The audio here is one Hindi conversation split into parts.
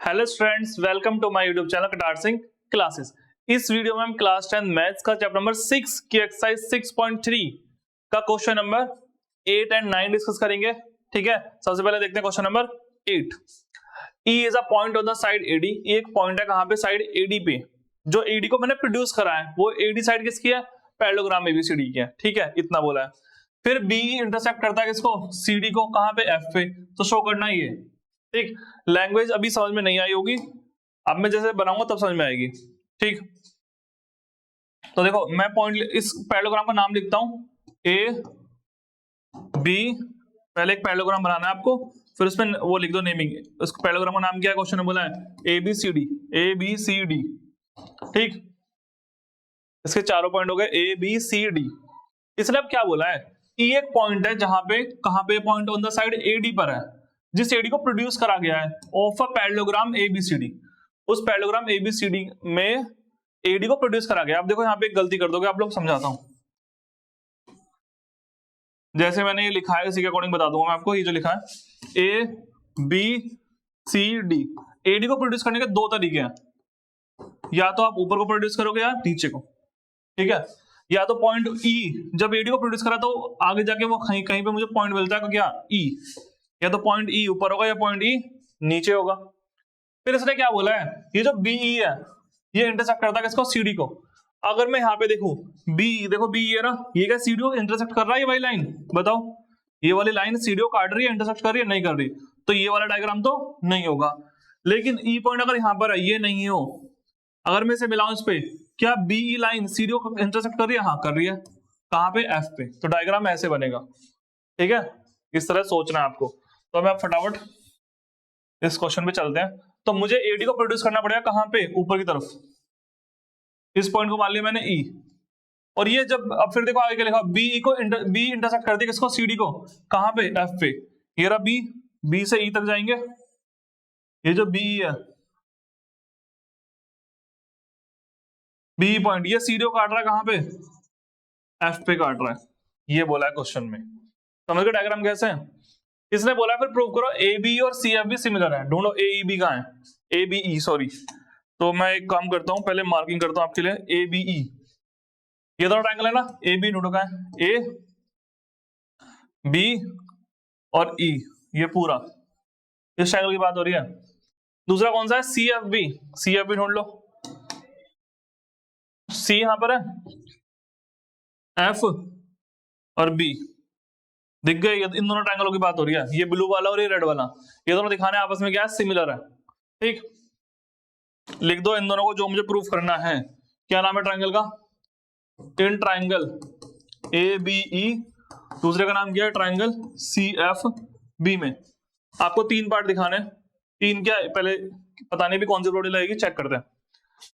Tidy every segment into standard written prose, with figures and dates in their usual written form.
Hello students, welcome to my YouTube channel Katar Singh classes. इस वीडियो में हम क्लास 10 मैथ्स का चैप्टर नंबर 6 की एक्सरसाइज 6.3 का क्वेश्चन नंबर 8 एंड 9 डिस्कस करेंगे। ठीक है, सबसे पहले देखते हैं question number 8। E is a point on the side AD। एक पॉइंट है कहां पे? साइड AD पे। जो AD को मैंने प्रोड्यूस करा है वो AD साइड किसकी है? पैरेललोग्राम ABCD की है। ठीक है, इतना बोला है। फिर BE इंटरसेक्ट करता है किसको? CD को। कहां पे? F पे। तो शो करना ही है। ठीक, लैंग्वेज अभी समझ में नहीं आई होगी, अब मैं जैसे बनाऊंगा तब समझ में आएगी। ठीक, तो देखो मैं पॉइंट इस पैरेललोग्राम का नाम लिखता हूं A B। पहले एक पैरेललोग्राम बनाना है आपको, फिर उसमें वो लिख दो नेमिंग। उस पैरेललोग्राम का नाम क्या है? क्वेश्चन में बोला है ABCD। ठीक, इसके चारों पॉइंट हो गए ABCD। इसलिए अब क्या बोला है? E एक पॉइंट है जहां पे, कहां पे point? On the side AD पर है, जिस AD को प्रोड्यूस करा गया है ऑफ अ पैरेललोग्राम ABCD। उस पैरेललोग्राम ABCD में AD को प्रोड्यूस करा गया। अब देखो यहाँ पे एक गलती कर दोगे आप लोग, समझाता हूं। जैसे मैंने ये लिखा है इसी के अकॉर्डिंग बता दूंगा मैं आपको। ये जो लिखा है ABCD, AD को प्रोड्यूस करने के दो तरीके हैं, या तो आप ऊपर को प्रोड्यूस करोगे या नीचे को। ठीक है, या तो पॉइंट E, जब AD को प्रोड्यूस करा तो आगे जाके वो कहीं कहीं पे मुझे पॉइंट मिलता है क्या? E। या तो पॉइंट E ऊपर होगा या पॉइंट E नीचे होगा। फिर इसने क्या बोला है? ये जो BE है ये इंटरसेक्ट करता है किसको? CD को। अगर मैं यहाँ पे देखूं BE, देखो BE है ना, ये क्या CD को इंटरसेक्ट कर रहा है? ये वाली लाइन बताओ, ये वाली लाइन CD को काट रही है, इंटरसेक्ट कर रही है? नहीं कर रही, तो ये वाला डायग्राम तो नहीं होगा। लेकिन E पॉइंट अगर यहाँ पर है, ये नहीं हो, अगर मैं इसे मिलाऊं इस पे, क्या BE लाइन CD को इंटरसेक्ट कर रही है? हाँ कर रही है। कहां पे? F पे। तो डायग्राम ऐसे बनेगा। ठीक है, इस तरह सोचना है आपको। तो अब आप फटाफट इस क्वेश्चन पे चलते हैं। तो मुझे AD को प्रोड्यूस करना पड़ेगा कहां पे? ऊपर की तरफ। इस पॉइंट को मान लिया मैंने E, और ये जब, अब फिर देखो आगे क्या लिखा? BE को B इंटरसेक्ट कर दिया किसको? CD को। कहां पे? F पे। ये रहा B से E तक जाएंगे। ये जो BE है, BE पॉइंट, ये CD को काट रहा है कहां पे? F पे काट रहा है। ये बोला है क्वेश्चन में। समझ गए डायग्राम कैसे है? इसने बोला फिर प्रूव करो AB और CF भी सिमिलर है। ढूंढो AEB कहां है? ABE sorry. तो मैं एक काम करता हूं, पहले मार्किंग करता हूं आपके लिए। ABE, ये दोनों ट्रायंगल है ना। AB ढूंढो कहां है? A B और E, ये पूरा इस ट्रायंगल की बात हो रही है। दूसरा कौन सा है? CFB। CFB ढूंढ लो। C यहां पर है, F और B दिख गए। इन दोनों ट्रायंगलों की बात हो रही है, ये ब्लू वाला और ये रेड वाला। ये दोनों दिखाने आपस में क्या है? सिमिलर है। ठीक, लिख दो इन दोनों को जो मुझे प्रूफ करना है। क्या नाम है ट्रायंगल का? In triangle ABE। दूसरे का नाम क्या है? ट्रायंगल CFB में आपको तीन पार्ट दिखाने हैं। तीन क्या है? पहले पता नहीं भी कौन सी प्रोडक्ट लगेगी, चेक करते हैं।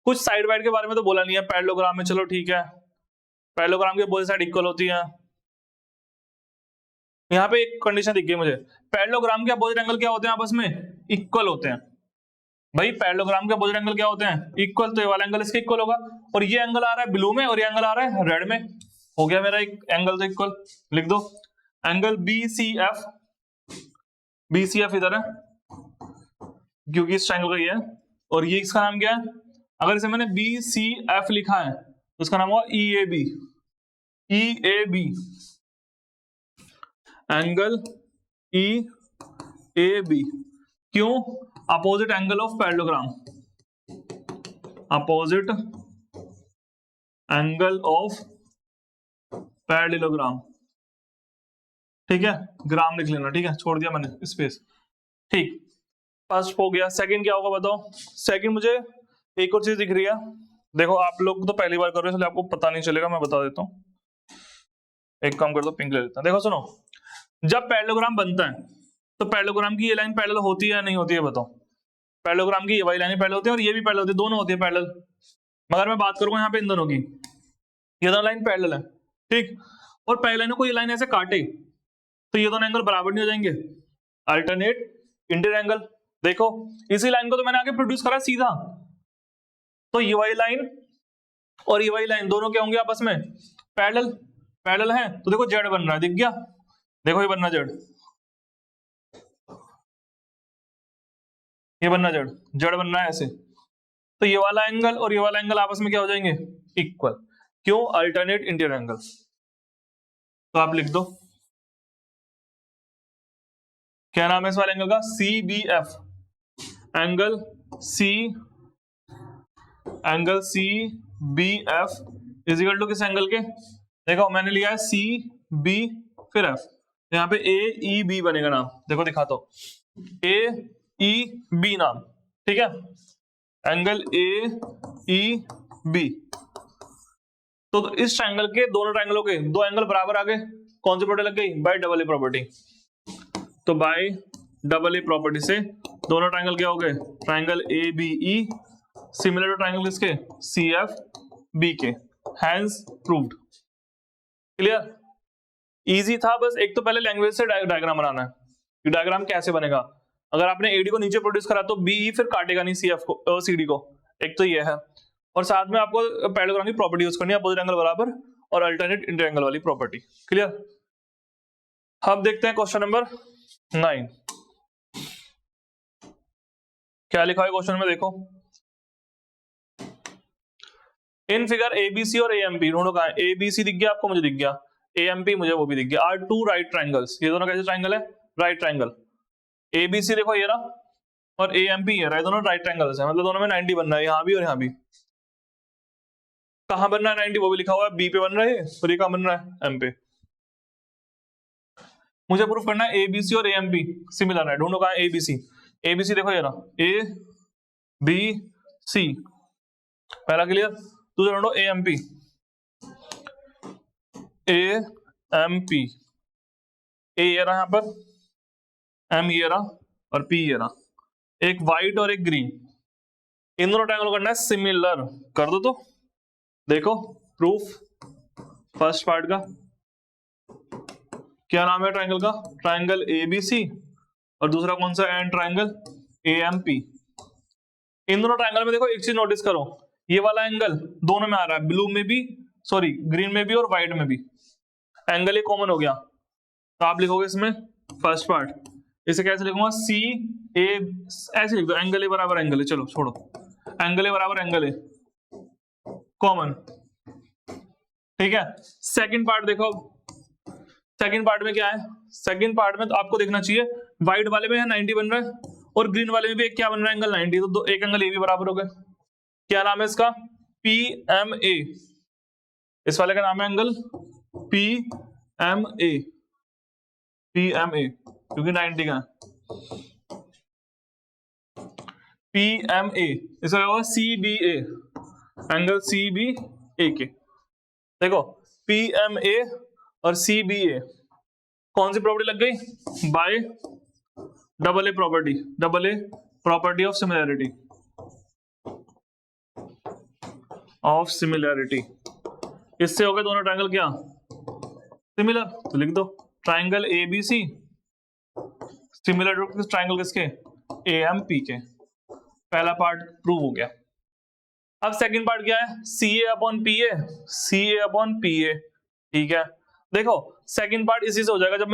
कुछ साइड वाइड के बारे में तो बोला नहीं है पैरेललोग्राम में, चलो ठीक है। पैरेललोग्राम के बोथ साइड इक्वल होती है। यहाँ पे एक कंडीशन दिख गई मुझे, पैरेललोग्राम के अपोजिट एंगल क्या होते हैं? आपस में इक्वल होते हैं। भाई पैरेललोग्राम के अपोजिट एंगल क्या होते हैं? इक्वल। तो ये वाला एंगल इसके इक्वल होगा, और ये एंगल आ रहा है ब्लू में और ये एंगल आ रहा है रेड में। हो गया मेरा एक एंगल तो इक्वल। लिख दो एंगल BCF। BCF इधर है क्योंकि इस ट्रायंगल का ये है, और ये इसका नाम क्या है? अगर इसे मैंने BCF लिखा है तो इसका नाम हुआ EAB। EAB angle EAB। क्यों? Opposite angle of parallelogram. Opposite angle of parallelogram. ठीक है, ग्राम लिख लेना। ठीक है, छोड़ दिया मैंने स्पेस। ठीक, फर्स्ट हो गया। सेकंड क्या होगा बताओ? सेकंड मुझे एक और चीज दिख रही है। देखो आप लोग तो पहली बार कर रहे हो इसलिए आपको पता नहीं चलेगा, मैं बता देता हूँ। एक काम कर दो, पिंक ले लेता हूं। देखो सुनो, जब पैरेललोग्राम बनता है तो पैरेललोग्राम की ये लाइन पैरेलल होती है या नहीं होती है? बताओ। पैरेललोग्राम की ये वाली लाइन पैरेलल होती है और ये भी पैरेलल होती है, दोनों होती है पैरेलल। मगर मैं बात करूंगा यहाँ पे इन दोनों की, ये दोनों लाइन पैरेलल है। ठीक, और पहले लाइन को ये लाइन ऐसे काटे तो ये दोनों एंगल बराबर नहीं हो जाएंगे? Alternate interior angle. देखो इसी लाइन को तो मैंने आगे प्रोड्यूस करा सीधा, तो ये वाली लाइन और ये वाली लाइन दोनों क्या होंगे आपस में? पैरेलल। पैरेलल है तो देखो जेड बन रहा है, दिख गया? देखो ये बन रहा जेड। ये बनना जेड, जेड बनना है ऐसे, तो ये वाला एंगल और ये वाला एंगल आपस में क्या हो जाएंगे, इक्वल। क्यों, अल्टरनेट इंटीरियर एंगल। तो आप लिख दो क्या नाम है इस वाले एंगल का, C B F, angle C B F is equal to किस एंगल के, देखो मैंने लिया है सी बी फिर एफ, यहाँ पे ए ई बी बनेगा नाम, देखो दिखाता हूं, ए ई बी नाम, ठीक है, एंगल ए ई बी। तो इस ट्रायंगल के दोनों ट्रायंगलों के दो एंगल बराबर आ गए, कौन सी प्रॉपर्टी लग गई, बाय डबल ए प्रॉपर्टी। तो बाय डबल ए प्रॉपर्टी से दोनों ट्रायंगल क्या हो गए, triangle A B E similar to triangle किसके, सी एफ बी के, हैंस प्रूव्ड। क्लियर, इजी था, बस एक तो पहले लैंग्वेज से डायग्राम बनाना है। डायग्राम कैसे बनेगा, अगर आपने एडी को नीचे प्रोड्यूस करा तो बीई फिर काटेगा नहीं सी एफ को सी डी को, एक तो ये है, और साथ में आपको पैरेललोग्राम की प्रॉपर्टी यूज करनी है, अपोजिट एंगल बराबर और अल्टरनेट इंटीरियर एंगल वाली प्रॉपर्टी। क्लियर, अब देखते हैं क्वेश्चन नंबर 9 क्या लिखा है क्वेश्चन में, देखो इन फिगर एबीसी और एएमपी दोनों कहां है, एबीसी दिख गया आपको, मुझे दिख गया, एएमपी मुझे वो भी दिख गया, आर टू राइट ट्रायंगल्स, ये दोनों कैसे ट्रायंगल है, राइट ट्रायंगल। एबीसी देखो ये रहा और एएमपी ये रहा, दोनों राइट ट्रायंगल्स है, मतलब दोनों में 90 बनना है, यहाँ भी और यहाँ भी। कहां बन रहा है 90, वो भी लिखा हुआ है, बी पे बन रहा है और ये कहां बन रहा है, एम पे। मुझे प्रूफ करना है एबीसी और एएमपी सिमिलर है, ढूंढो कहां है एबीसी। एबीसी देखो ये रहा, ए बी सी, पहला क्लियर। दूसरा ढूंढो एएमपी, ए एम पी, ए ये रहा यहाँ पर, एम ये रहा और पी ये रहा, एक व्हाइट और एक ग्रीन, इन दोनों ट्रायंगल करना है सिमिलर, कर दो। तो देखो प्रूफ फर्स्ट पार्ट का क्या नाम है ट्रायंगल का, ट्रायंगल एबीसी, और दूसरा कौन सा एंड ट्रायंगल एएमपी। इन दोनों ट्रायंगल में देखो एक चीज नोटिस करो, ये वाला एंगल दोनों में आ रहा है, ब्लू में भी, सॉरी ग्रीन में भी और व्हाइट में भी, एंगल ये कॉमन हो गया। तो आप लिखोगे इसमें फर्स्ट पार्ट, इसे कैसे लिखूंगा, सी ए, ऐसे लिख दो, एंगल ए बराबर एंगल ए, चलो छोड़ो, एंगल ए बराबर एंगल ए कॉमन, ठीक है। सेकंड पार्ट देखो, सेकंड पार्ट में क्या है, सेकंड पार्ट में तो आपको देखना चाहिए व्हाइट वाले में 90 बन रहा है और ग्रीन वाले में भी एक क्या बन रहा है, एंगल 90, तो एक एंगल ए भी बराबर हो गए। क्या नाम है इसका, पी एम ए, इस वाले का नाम है angle P M A, P M A क्योंकि 90 का है, पी एम ए, इसका क्या होगा सी बी ए, एंगल सी बी ए के। देखो पी एम ए और सी बी ए कौन सी प्रॉपर्टी लग गई, by double A property, double A property of similarity, of similarity. इससे हो गए दोनों ट्रायंगल क्या सिमिलर, तो लिख दो triangle ABC similar to triangle किसके, एएमपी के। पहला पार्ट प्रूव हो गया। अब सेकंड पार्ट क्या है, C A upon P A, C A upon P A, ठीक है। देखो सेकंड पार्ट इसी से हो जाएगा, जब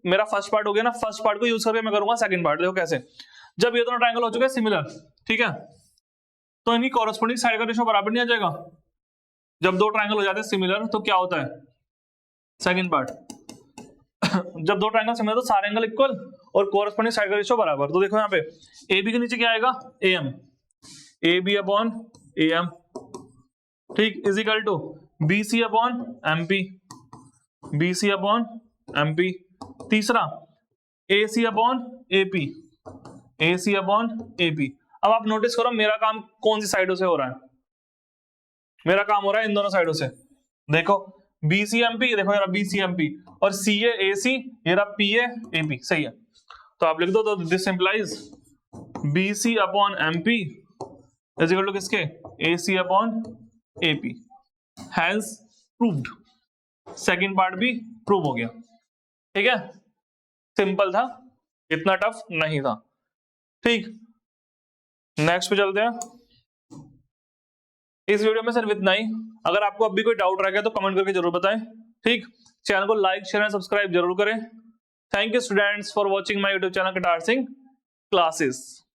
मेरा फर्स्ट पार्ट हो गया ना, फर्स्ट पार्ट को यूज करके मैं करूंगा सेकंड पार्ट। देखो कैसे, जब ये दोनों ट्रायंगल हो चुके हैं सिमिलर, ठीक है, तो इनकी कॉरेस्पॉन्डिंग साइड का रेशियो बराबर नहीं आ जाएगा। जब दो ट्रायंगल हो जाते हैं सिमिलर तो क्या होता है, सेकंड पार्ट जब दो ट्रायंगल सिमिलर तो सारे एंगल इक्वल और कॉरेस्पॉन्डिंग साइड का रेशियो बराबर। तो देखो यहाँ पे ए बी के नीचे क्या आएगा, A M, A B upon A M, ठीक, is equal to B C upon M P, B C upon M P. तीसरा A C upon A P, A C upon A P. अब आप नोटिस करो मेरा काम कौन सी साइडों से हो रहा है, मेरा काम हो रहा है इन दोनों साइडों से। देखो बीसीएमपी, देखो यार बीसीएमपी और सीए एसी, ये रहा पीए एपी, सही है। तो आप लिख दो, तो this implies BC upon MP is equal to किसके, AC upon AP, hence proved. Second part भी प्रूव हो गया, ठीक है, सिंपल था, इतना टफ नहीं था, ठीक। नेक्स्ट पे चलते हैं। इस वीडियो में सिर्फ इतना ही। अगर आपको अब भी कोई डाउट रह गया तो कमेंट करके जरूर बताएं, ठीक। चैनल को लाइक शेयर एंड सब्सक्राइब जरूर करें। Thank you students for watching my YouTube channel Katar Singh classes.